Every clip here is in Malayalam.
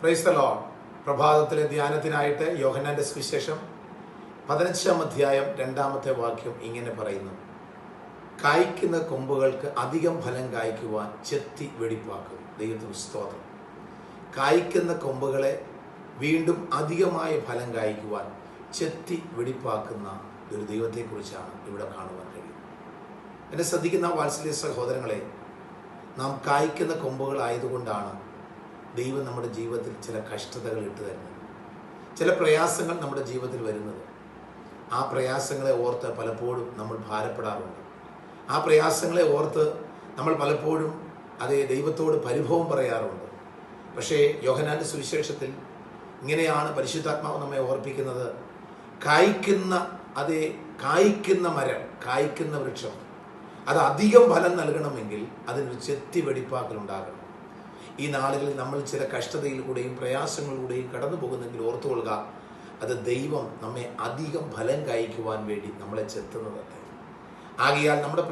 Price the lord. പ്രഭാതത്തിലെ ധ്യാനത്തിനായിട്ട് യോഹന്നാന്റെ സുവിശേഷം 15-ാം അധ്യായം 2-ാമത്തെ വാക്യം ഇങ്ങനെ പറയുന്നു: കായ്ക്കുന്ന കൊമ്പുകൾക്ക് അധികം ഫലം കായ്ക്കുവാൻ ചെത്തി വെടിപ്പാക്കും. ദൈവത്തിന് സ്തോത്രം. കായ്ക്കുന്ന കൊമ്പുകളെ വീണ്ടും അധികമായ ഫലം കായ്ക്കുവാൻ ചെത്തി വെടിപ്പാക്കുന്ന ഒരു ദൈവത്തെക്കുറിച്ചാണ് ഇവിടെ കാണുവാൻ കഴിയുന്നത്. എന്നെ ശ്രദ്ധിക്കുന്ന വാത്സല്യ സഹോദരങ്ങളെ, നാം കായ്ക്കുന്ന കൊമ്പുകളായതുകൊണ്ടാണ് ദൈവം നമ്മുടെ ജീവിതത്തിൽ ചില കഷ്ടതകൾ ഇട്ട് തരുന്നത്, ചില പ്രയാസങ്ങൾ നമ്മുടെ ജീവിതത്തിൽ വരുന്നത്. ആ പ്രയാസങ്ങളെ ഓർത്ത് പലപ്പോഴും നമ്മൾ ഭാരപ്പെടാറുണ്ട്. ആ പ്രയാസങ്ങളെ ഓർത്ത് നമ്മൾ പലപ്പോഴും ദൈവത്തോട് പരിഭവം പറയാറുണ്ട്. പക്ഷേ യോഹന്നാന്റെ സുവിശേഷത്തിൽ ഇങ്ങനെയാണ് പരിശുദ്ധാത്മാവ് നമ്മെ ഓർപ്പിക്കുന്നത്: കായ്ക്കുന്ന മരം, കായ്ക്കുന്ന വൃക്ഷം അത് അധികം ഫലം നൽകണമെങ്കിൽ അതിനൊരു ചെത്തി വെടിപ്പാക്കലുണ്ടാകണം. ഈ നാളുകളിൽ നമ്മൾ ചില കഷ്ടതയിലൂടെയും പ്രയാസങ്ങളിലൂടെയും കടന്നു പോകുന്നെങ്കിൽ ഓർത്തുകൊള്ളുക, അത് ദൈവം നമ്മെ അധികം ഫലം കായ്ക്കുവാൻ വേണ്ടി നമ്മളെ ചെത്തുന്നതല്ലേ. ആകയാൽ നമ്മുടെ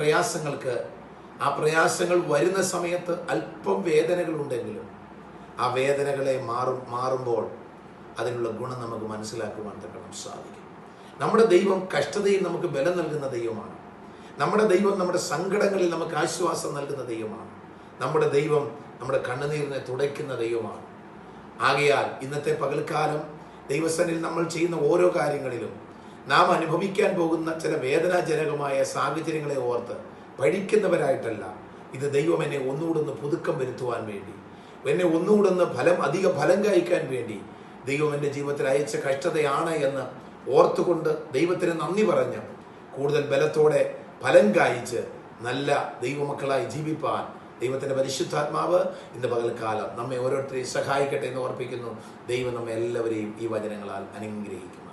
ആ പ്രയാസങ്ങൾ വരുന്ന സമയത്ത് അല്പം വേദനകളുണ്ടെങ്കിലും ആ വേദനകളെ മാറുമ്പോൾ അതിനുള്ള ഗുണം നമുക്ക് മനസ്സിലാക്കുവാൻ തക്കണം സാധിക്കും. നമ്മുടെ ദൈവം കഷ്ടതയിൽ നമുക്ക് ബലം നൽകുന്ന ദൈവമാണ്. നമ്മുടെ ദൈവം നമ്മുടെ സങ്കടങ്ങളിൽ നമുക്ക് ആശ്വാസം നൽകുന്ന ദൈവമാണ്. നമ്മുടെ ദൈവം നമ്മുടെ കണ്ണുനീരിനെ തുടയ്ക്കുന്ന ദൈവമാണ്. ആകയാൽ ഇന്നത്തെ പകൽക്കാലം ദൈവസന്നിധിയിൽ നമ്മൾ ചെയ്യുന്ന ഓരോ കാര്യങ്ങളിലും നാം അനുഭവിക്കാൻ പോകുന്ന ചില വേദനാജനകമായ സാഹചര്യങ്ങളെ ഓർത്ത് പഠിക്കുന്നവരായിട്ടല്ല, ഇത് ദൈവം എന്നെ ഒന്നുകൂടെ പുതുക്കം വരുത്തുവാൻ വേണ്ടി, എന്നെ ഒന്നുകൂടെ അധിക ഫലം കായ്ക്കാൻ വേണ്ടി ദൈവം എൻ്റെ ജീവിതത്തിൽ അയച്ച കഷ്ടതയാണ് എന്ന് ഓർത്തുകൊണ്ട് ദൈവത്തിന് നന്ദി പറഞ്ഞ് കൂടുതൽ ബലത്തോടെ ഫലം കായ്ച്ച് നല്ല ദൈവമക്കളായി ജീവിപ്പാൻ ദൈവത്തിൻ്റെ പരിശുദ്ധാത്മാവ് ഇന്ന് പകൽക്കാലം നമ്മെ ഓരോരുത്തരെയും സഹായിക്കട്ടെ എന്ന് ഓർപ്പിക്കുന്നു. ദൈവം നമ്മെ എല്ലാവരെയും ഈ വചനങ്ങളാൽ അനുഗ്രഹിക്കും.